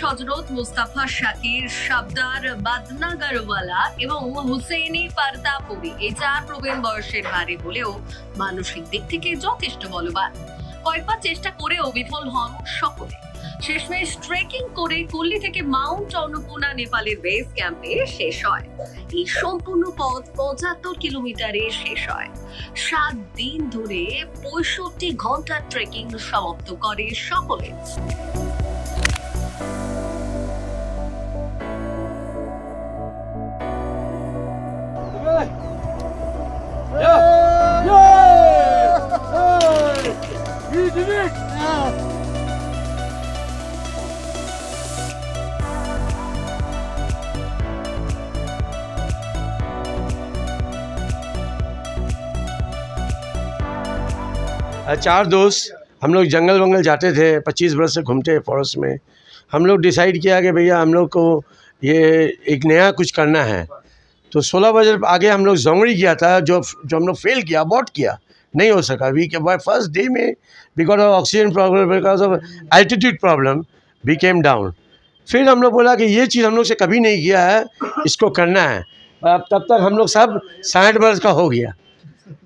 হযরত মুস্তাফা শাকির, শাবদার বাদনাগারওয়ালা এবং হুসেইনি পারতাপুরি এই 4 প্রবীণ বয়সের নারী হলেও মানসিক দিক থেকে যথেষ্ট বলবান। কয়েকবার চেষ্টা করেও বিফল হন সকলে। শেষমেশ ট্রেকিং করে কুল্লি থেকে মাউন্ট অন্নপূর্ণা নেপালের বেস ক্যাম্পে শেষ হয়। এই সম্পূর্ণ পথ 75 কিলোমিটারে শেষ হয়। 7 দিন ধরে 65 ঘন্টার ট্রেকিং সমাপ্ত করে সকলে। चार दोस्त हम लोग जंगल वंगल जाते थे, 25 बरस से घूमते फॉरेस्ट में। हम लोग डिसाइड किया कि भैया हम लोग को ये एक नया कुछ करना है। तो 16 बजे आगे हम लोग जोंगड़ी किया था, जो हम लोग फेल किया, अबॉर्ट किया, नहीं हो सका। वी बाय फर्स्ट डे में because of oxygen problem, because of altitude problem we came down. फिर हम लोग बोला कि ये चीज़ हम लोग से कभी नहीं किया है, इसको करना है। अब तब तक हम लोग सब 60 बरस का हो गया,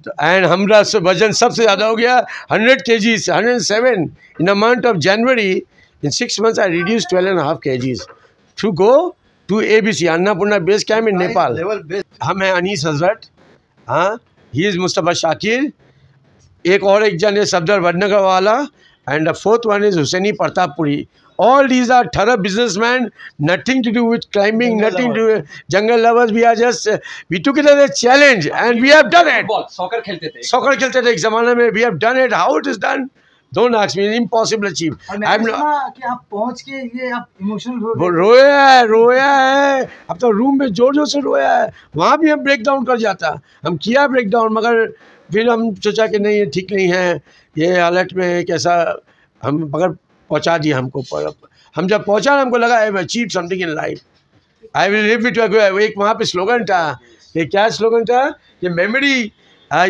तो एंड हमारा वजन सबसे ज़्यादा हो गया 100 kgs, 107 in a month of January. In 6 months I reduce 12.5 kgs to go to ABC Annapurna base camp in Nepal. हम हैं अनीस हजरत, हाँ, ही इज़ मुस्तफ़ा शाकिर, एक जन है Safdar Vadnagarwala, and the 4th one is Hussaini Pratappuri. All these are thorough businessmen, nothing to do with climbing, nothing to do with jungle lovers. We are just, we took it as a challenge and we have done it. Soccer खेलते थे एक ज़माने में, we have done it. How it is done? Don't ask me, impossible achieve. I'm not कि आप पहुंच के ये आप इमोशनल वो रोया है। अब तो रूम में जोर जोर से रोया है। वहाँ भी हम ब्रेक डाउन कर जाता, हम किया ब्रेक डाउन, मगर फिर हम सोचा कि नहीं, ये ठीक नहीं है, ये हालत में कैसा, हम मगर पहुँचा दिया हमको। पर हम जब पहुँचा हमको लगा I achieve something in life, I will live it. एक वहाँ पे स्लोगन था, ये क्या स्लोगन था, ये मेमोरी,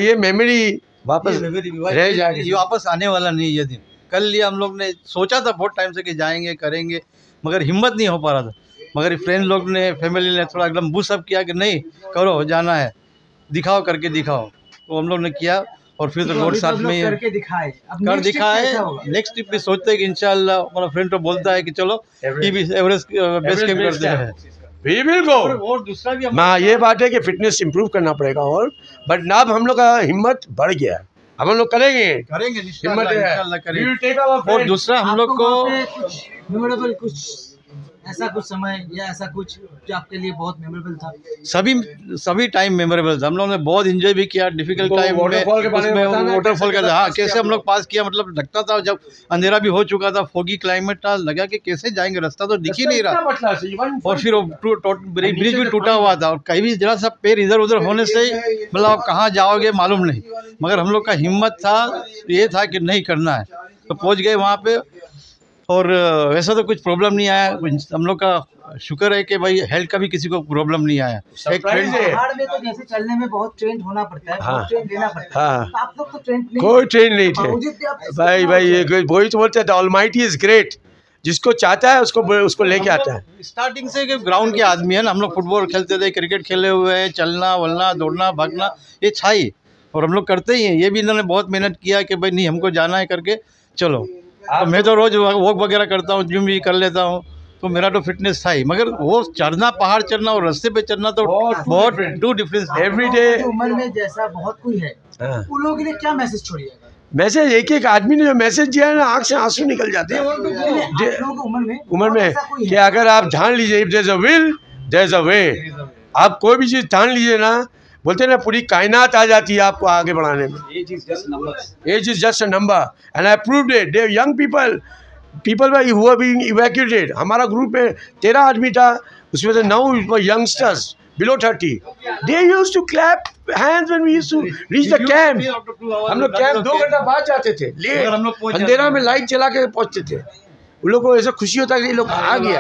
ये मेमोरी वापस रह जाएगी, ये वापस आने वाला नहीं। ये दिन कल लिया हम लोग ने, सोचा था बहुत टाइम से कि जाएंगे करेंगे, मगर हिम्मत नहीं हो पा रहा था। मगर फ्रेंड लोग ने, फैमिली ने थोड़ा एकदम बूस्ट अप किया कि नहीं करो, जाना है, दिखाओ, करके दिखाओ। तो हम लोग ने किया और फिर तो रोड साथ में करके दिखाए। नेक्स्ट ट्रिप भी सोचते हैं कि इंशाल्लाह। हमारा फ्रेंड तो बोलता है कि चलो एवरेस्ट बेस कैंप करते हैं, वी विल गो। और दूसरा भी हाँ, ये बात है कि फिटनेस इंप्रूव करना पड़ेगा, और बट अब हम लोग का हिम्मत बढ़ गया है, अब हम लोग करेंगे हिम्मत है। और दूसरा हम लोग को मेमोरेबल कुछ ऐसा कुछ समय या ऐसा कुछ जो आपके लिए बहुत मेमोरेबल था? सभी टाइम मेमोरेबल था। हम लोगों ने बहुत एंजॉय भी किया डिफिकल्ट टाइम में। वाटरफॉल का हाँ, कैसे हम लोग पास किया, मतलब लगता था जब अंधेरा भी हो चुका था, फोगी क्लाइमेट था, लगा कि कैसे जाएंगे, रास्ता तो दिख ही नहीं रहा। और फिर ब्रिज भी टूटा हुआ था, और कहीं भी जरा सा पैर इधर उधर होने से मतलब आप कहाँ जाओगे मालूम नहीं। मगर हम लोग का हिम्मत था, ये था कि नहीं करना है, तो पहुँच गए वहाँ पे। और वैसा तो कुछ प्रॉब्लम नहीं आया। हम लोग का शुक्र है कि भाई हेल्थ का भी किसी को प्रॉब्लम नहीं आया। एक फ्रेंड है पहाड़ में, तो जैसे चलने में बहुत ट्रेन होना पड़ता है, हाँ, ट्रेन लेना पड़ता है। तो आप लोग तो ट्रेन नहीं, कोई ट्रेन नहीं थे भाई। वही तो बोलते हैं, द ऑलमाइटी इज ग्रेट, जिसको चाहता है उसको लेके आता है। स्टार्टिंग से ग्राउंड के आदमी है ना, हम लोग फुटबॉल खेलते थे, क्रिकेट खेले हुए हैं, चलना वलना, दौड़ना भागना ये छाई, और हम लोग करते ही हैं। ये भी इन्होंने बहुत मेहनत किया कि भाई नहीं हमको जाना है करके चलो। तो मैं तो रोज़ वॉक वगैरह करता हूँ, जिम भी कर लेता हूँ, तो मेरा तो फिटनेस था ही। मगर वो चढ़ना, पहाड़ चढ़ना और रास्ते पे चढ़ना तो बहुत टू डिफरेंस। एवरी डे उम्र में जैसा बहुत कोई है, उन लोगों के लिए क्या मैसेज छोड़िएगा? मैसेज एक आदमी ने जो मैसेज दिया है ना, आँख से आंसू निकल जाते हैं उम्र में कि अगर आप ठान लीजिए, if there is a will there is a way. आप कोई भी चीज़ ठान लीजिए ना, बोलते हैं ना पूरी कायनात आ जाती है आपको आगे बढ़ाने में। Age is just a number and I proved it. They young people who are being evacuated. हमारा ग्रुप में 13 आदमी था, उसमें से 9 youngsters below 30. They used to clap hands when we used to reach the camp. हम लोग कैंप 2 घंटा बाद जाते थे, लेट अंधेरा में लाइट चला के पहुँचते थे। उन लोगों को ऐसा खुशी होता है कि ये लोग आ गया।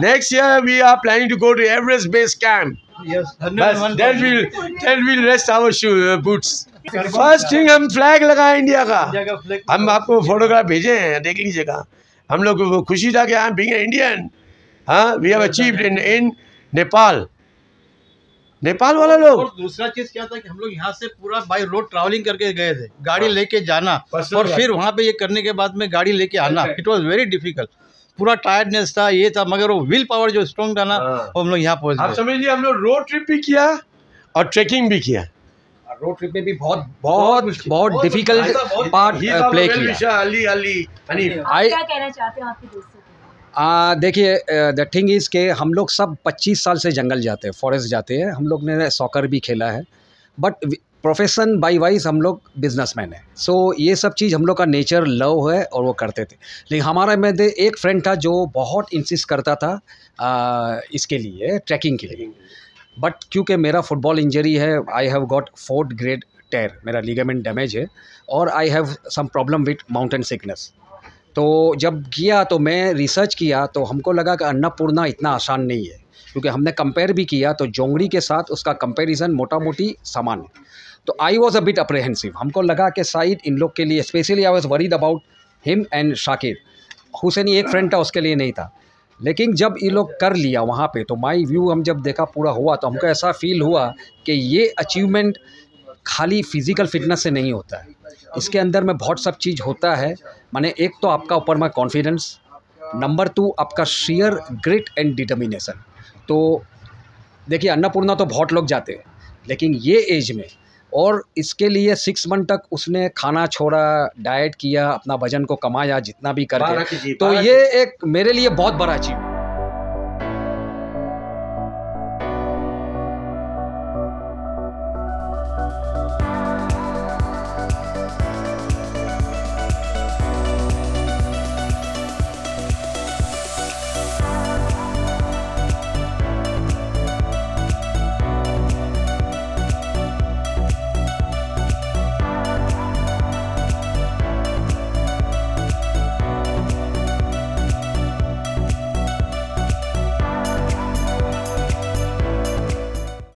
Next year we are planning to go to Everest Base Camp. Yes. Then we'll rest our boots. First thing हम फ्लैग लगाए इंडिया का। हम आपको फोटोग्राफ भेजे हैं, देख लीजिएगा। हम लोग को खुशी था कि आई एम बीइंग इंडियन। हाँ, we have achieved in Nepal. Nepal वाला लोग। और दूसरा चीज क्या था कि हम लोग यहाँ से पूरा बाय रोड ट्रैवलिंग करके गए थे, गाड़ी लेके जाना और फिर वहाँ पे ये करने के बाद में गाड़ी लेके आना, इट वाज वेरी डिफिकल्ट। पूरा टायर्डनेस था, ये था, मगर वो विल पावर जो स्ट्रॉन्ग था ना, वो हम लोग यहाँ पहुँच आप गए। समझ लीजिए हम लोग रोड ट्रिप भी किया और ट्रैकिंग भी किया। रोड ट्रिप में भी बहुत डिफिकल्ट पार्ट प्ले किया। आप क्या कहना चाहते हो आपके दोस्तों को? देखिए, द थिंग इज़ के हम लोग सब 25 साल से जंगल जाते हैं, फॉरेस्ट जाते हैं। हम लोग ने सॉकर भी खेला है, बट प्रोफेशन बाई वाइज हम लोग बिजनेसमैन हैं। सो ये सब चीज़ हम लोग का नेचर लव है और वो करते थे। लेकिन हमारा में एक फ्रेंड था जो बहुत इंसिस्ट करता था इसके लिए, ट्रैकिंग के लिए। बट क्योंकि मेरा फुटबॉल इंजरी है, I have got 4th grade tear, मेरा लिगामेंट डैमेज है, और I have some problem with mountain sickness. तो जब किया तो मैं रिसर्च किया तो हमको लगा कि अन्नपूर्णा इतना आसान नहीं है, क्योंकि हमने कंपेयर भी किया तो जोंगड़ी के साथ उसका कंपैरिजन मोटा मोटी समान है। तो आई वॉज अ बिट अप्रहेंसिव। हमको लगा कि शायद इन लोग के लिए, specially I was worried about him and Shakir. Husaini एक फ्रेंड था, उसके लिए नहीं था। लेकिन जब ये लोग कर लिया वहाँ पे, तो माई व्यू हम जब देखा पूरा हुआ, तो हमको ऐसा फील हुआ कि ये अचीवमेंट खाली फिज़िकल फिटनेस से नहीं होता है, इसके अंदर में बहुत सब चीज़ होता है। माने एक तो आपका ऊपर में कॉन्फिडेंस, नंबर 2 आपका शेयर ग्रिट एंड डिटर्मिनेशन। तो देखिए, अन्नपूर्णा तो बहुत लोग जाते हैं, लेकिन ये एज में, और इसके लिए 6 मंथ तक उसने खाना छोड़ा, डाइट किया, अपना वजन को कमाया जितना भी करके, तो ये एक मेरे लिए बहुत बड़ा अचीव।